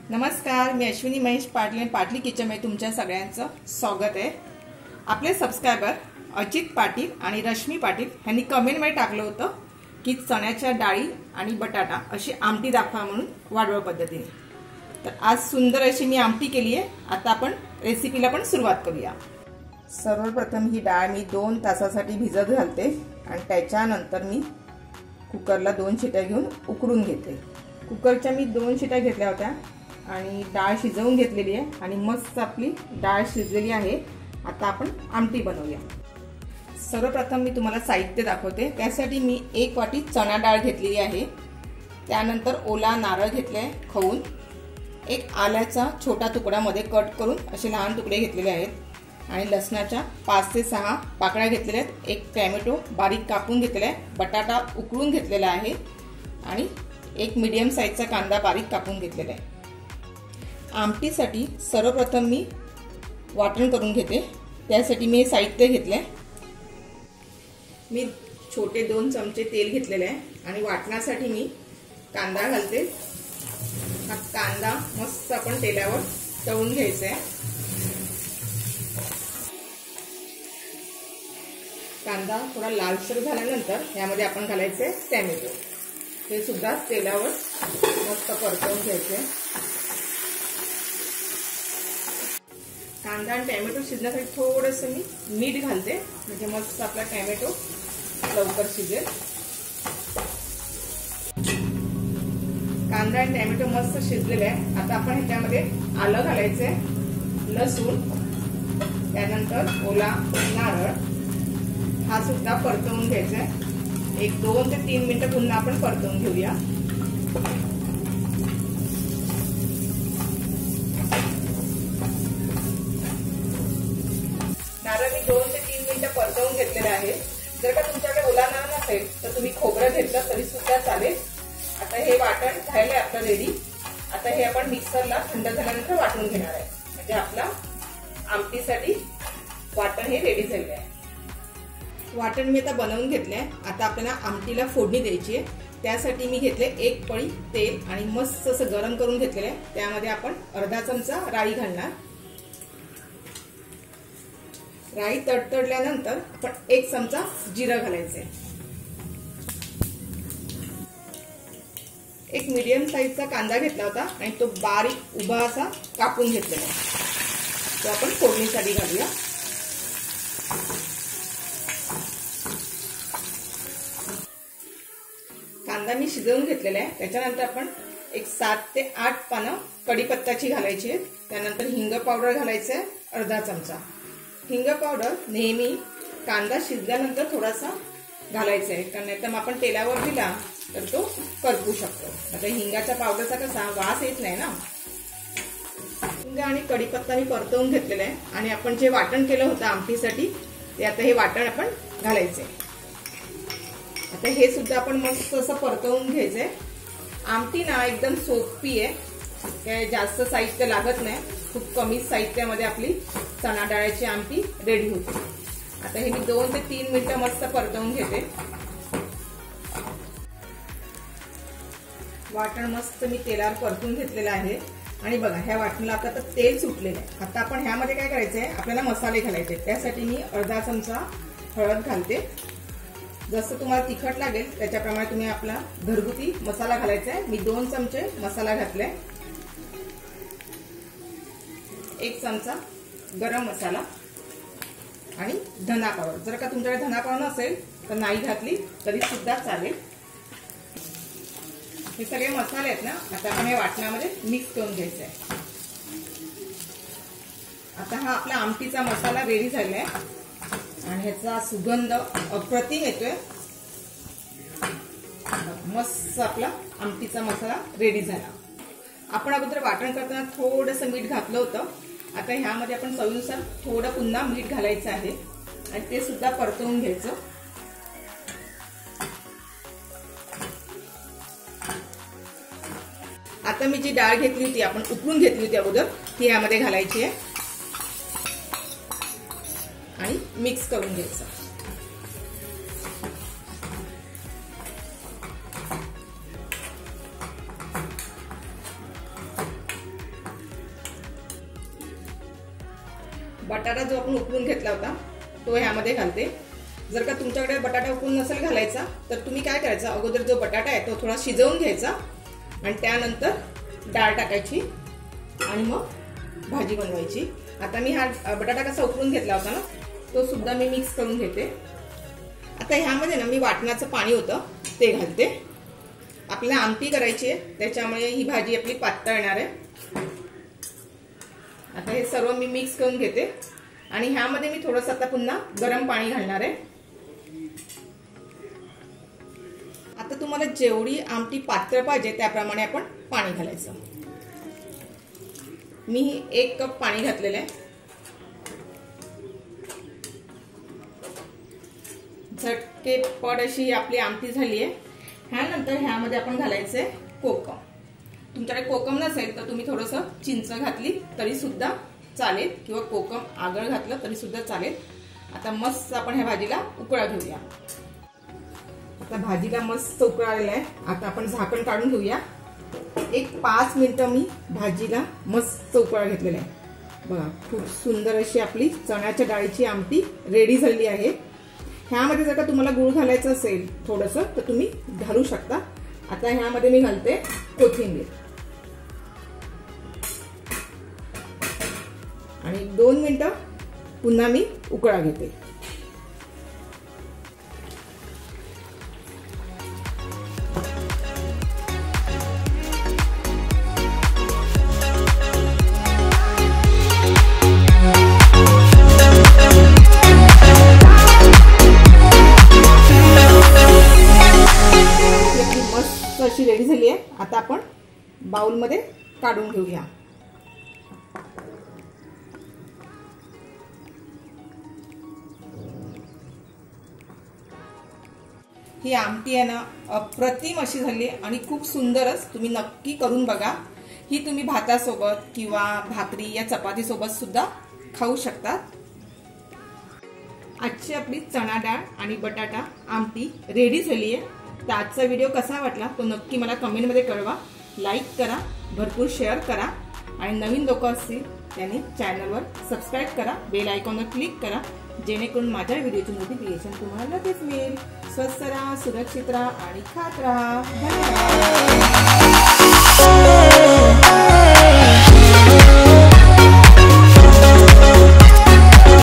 नमस्कार, मी अश्विनी महेश पाटील आणि पाटली किचनमध्ये तुमच्या सगळ्यांचं स्वागत आहे। आपले सबस्क्रायबर अजित पाटील आणि रश्मी पाटील यांनी कमेंटमध्ये टाकलं होतं की चण्याच्या डाळी आणि बटाटा अशी आमटी दाखवा म्हणून वाडवळ पद्धतीने। तर आज सुंदर अशी मी आमटी केली आहे। आता आपण रेसिपीला पण सुरुवात करूया। सर्वप्रथम ही डाळ मी 2 तासासाठी भिजत घालते आणि त्याच्यानंतर मी कुकरला 2 शिट्या घेऊन उकडून घेते। कुकरच्या मी 2 शिट्या घेतल्या होत्या आणि डाळ शिजवून घेतलेली आहे आणि मस्त आपली डाळ शिजलेली आहे। आता आपण आमटी बनवूया। सर्वप्रथम मी तुम्हाला साहित्य दाखवते। त्यासाठी मी 1 वाटी चणा डाळ घेतलेली आहे। त्यानंतर ओला नारळ घेतलाय खवून, 1 आल्याचा छोटा तुकडा मध्ये कट करून असे लहान तुकडे घेतलेले आहेत आणि लसणाच्या 5 ते 6 पाकळ्या घेतलेल्या आहेत। 1 टोमॅटो बारीक कापून घेतलेला आहे, बटाटा उकळून घेतलेला आहे आणि 1 मीडियम साइजचा कांदा बारीक कापून घेतलेला आहे। आमटीसाठी सर्वप्रथम मी वाटण करून घेते। त्यासाठी मी साहित्य घेतले। मी छोटे 2 चमचे तेल घेतलेले आहे आणि वाटणासाठी मी कांदा घालते। हा कांदा मस्त आपण तेलावर तळून घ्यायचा आहे। कांदा थोडा लालसर झाल्यानंतर यामध्ये आपण घालायचे टोमॅटो, हे सुद्धा तेलावर मस्त परतवून घ्यायचे। कांदा आणि टोमॅटो शिजण्यासाठी थोडंसं मी मीठ घालते, म्हणजे मस्त आपला टोमॅटो लवकर शिजेल। कांदा आणि टोमॅटो मस्त शिजलेले आहे। आता आपण ह्याच्यामध्ये आलं घालायचे, लसूण, त्यानंतर ओला नारळ हा सुद्धा परतवून घ्यायचा आहे। 1 2 ते 3 मिनिटं पुन्हा आपण परतवून घेऊया। नारळ मी 2 ते 3 मिनिटं परतवून घेतलेला आहे। जर का तुमच्याकडे ओला नारळ नसेल तर तुम्ही खोबरं घेतलं तरी सुद्धा चालेल। आता हे वाटण झालंय आपलं रेडी। आता हे आपण मिक्सरला थंड झाल्यानंतर वाटून घेणार आहे, म्हणजे आपला आमटीसाठी वाटण हे रेडी झाले आहे। वाटण मी आता बनवून घेतलंय। आता आपल्याला आमटीला फोडणी द्यायची आहे। त्यासाठी मी घेतले 1 पळी तेल आणि मस्त असं गरम करून घेतलेलं आहे। त्यामध्ये आपण अर्धा चमचा राई घालणार। राई तडतडल्यानंतर आपण 1 चमचा जिरं घालायचे। 1 मीडियम साइजचा कांदा घेतला होता आणि तो बारीक उभा असा कापून घेतलेला आहे, तो आपण फोडणीसाठी घालूया। कांदा मी शिजवून घेतलेला आहे। त्याच्यानंतर आपण 7 ते 8 पानं कढीपत्त्याची घालायची आहेत। त्यानंतर हिंग पावडर घालायचं आहे अर्धा चमचा। हिंग पावडर नेहमी कांदा शिजल्यानंतर थोडासा घालायचा आहे, कारण नाहीतर मग आपण तेलावर दिला तर तो करपू शकतो। आता हिंगाच्या पावडरचा कसा वास येत नाही ना। हिंग आणि कढीपत्ता मी परतवून घेतलेला आहे आणि आपण जे वाटण केलं होतं आमटीसाठी ते आता हे वाटण आपण घालायचे। आता हे सुद्धा आपण मस्त असं परतवून घ्यायचंय। आमटी ना एकदम सोपी आहे, काय जास्त साहित्य लागत नाही। खूप कमी साहित्यामध्ये आपली चणा डाळीची आमटी रेडी होते। आता हे मी 2 ते 3 मिनिटं मस्त परतवून घेते। वाटण मस्त मी तेलावर परतून घेतलेलं आहे आणि बघा ह्या वाटणाला आता तेल सुटलेलं आहे। आता आपण ह्यामध्ये काय करायचंय, आपल्याला मसाले घालायचे। त्यासाठी मी अर्धा चमचा हळद घालते। जसं तुम्हाला तिखट लागेल त्याच्याप्रमाणे तुम्ही आपला घरगुती मसाला घालायचा आहे। मी 2 चमचे मसाला घातलाय, 1 चमचा गरम मसाला आणि धना पावडर। जर का तुमच्याकडे धना पावडर नसेल तर नाही घातली तरी सुद्धा चालेल। हे सगळे मसाले आहेत ना, आता आपण या वाटणामध्ये मिक्स करून घ्यायचं आहे। आता हा आपला आमटीचा मसाला रेडी झालाय आणि ह्याचा सुगंध अप्रतिम येतोय। मस्त आपला आमटीचा मसाला रेडी झाला। आपण अगोदर वाटण करताना थोडंसं मीठ घातलं होतं। आता ह्यामध्ये आपण चवीनुसार थोडं पुन्हा मीठ घालायचं आहे आणि ते सुद्धा परतवून घ्यायचं। आता मी जी डाळ घेतली होती, आपण उकळून घेतली होती अगोदर, ती यामध्ये घालायची आहे आणि मिक्स करून घ्यायचं। बटाटा जो आपण उकळून घेतला होता तो ह्यामध्ये घालते। जर का तुमच्याकडे बटाटा उकळून नसेल घालायचा तर तुम्ही काय करायचं, अगोदर जो बटाटा आहे तो थोडा शिजवून घ्यायचा आणि त्यानंतर डाळ टाकायची आणि मग भाजी बनवायची। आता मी हा बटाटा कसा उकळून घेतला होता ना तो सुद्धा मी मिक्स करून घेते। आता ह्यामध्ये ना मी वाटणाचं पाणी होतं ते घालते। आपल्याला आमटी करायची आहे त्याच्यामुळे ही भाजी आपली पातळ येणार आहे। आता हे सर्व मी मिक्स करून घेते आणि ह्यामध्ये मी थोडंसं आता पुन्हा गरम पाणी घालणार आहे। आता तुम्हाला जेवढी आमटी पातळ पाहिजे त्याप्रमाणे आपण पाणी घालायचं। मी 1 कप पाणी घातलेलं आहे। झटकेपट अशी आपली आमटी झाली आहे। ह्यानंतर ह्यामध्ये आपण घालायचंय कोकम। तुमच्याकडे कोकम नसेल तर तुम्ही थोडंसं चिंच घातली तरी सुद्धा चालेल किंवा कोकम आगळ घातलं तरी सुद्धा चालेल। आता मस्त आपण ह्या भाजीला उकळा घेऊया। आता भाजीला मस्त उकळा आलेला आहे। आता आपण झाकण काढून घेऊया। एक 5 मिनिटं मी भाजीला मस्त उकळा घेतलेला आहे। बघा खूप सुंदर अशी आपली चण्याच्या डाळीची आमटी रेडी झाली आहे। ह्यामध्ये जर का तुम्हाला गूळ घालायचं असेल थोडंसं तर तुम्ही घालू शकता। आता ह्यामध्ये मी घालते कोथिंबीर आणि 2 मिनिटं पुन्हा मी उकळा घेते। अशी रेडी झाली आहे। आता आपण बाउल मध्ये काढून घेऊया। ही आमटी आहे ना अप्रतिम अशी झाली आणि खूप सुंदरच, तुम्ही नक्की करून बघा। ही तुम्ही भातासोबत किंवा भाकरी या चपाती सोबत सुद्धा खाऊ शकता। आजची आपली चणा डाळ आणि बटाटा आमटी रेडी झाली आहे। तर आजचा व्हिडिओ कसा वाटला तो नक्की मला कमेंटमध्ये कळवा। लाईक करा, भरपूर शेअर करा आणि नवीन लोक असतील त्यांनी चॅनलवर सबस्क्राईब करा, बेल आयकॉनवर क्लिक करा जेणेकरून माझ्या व्हिडिओची नोटिफिकेशन तुम्हाला लगेच मिळेल। स्वस्थ राहा, सुरक्षित राहा आणि खात राहा। धन्यवाद।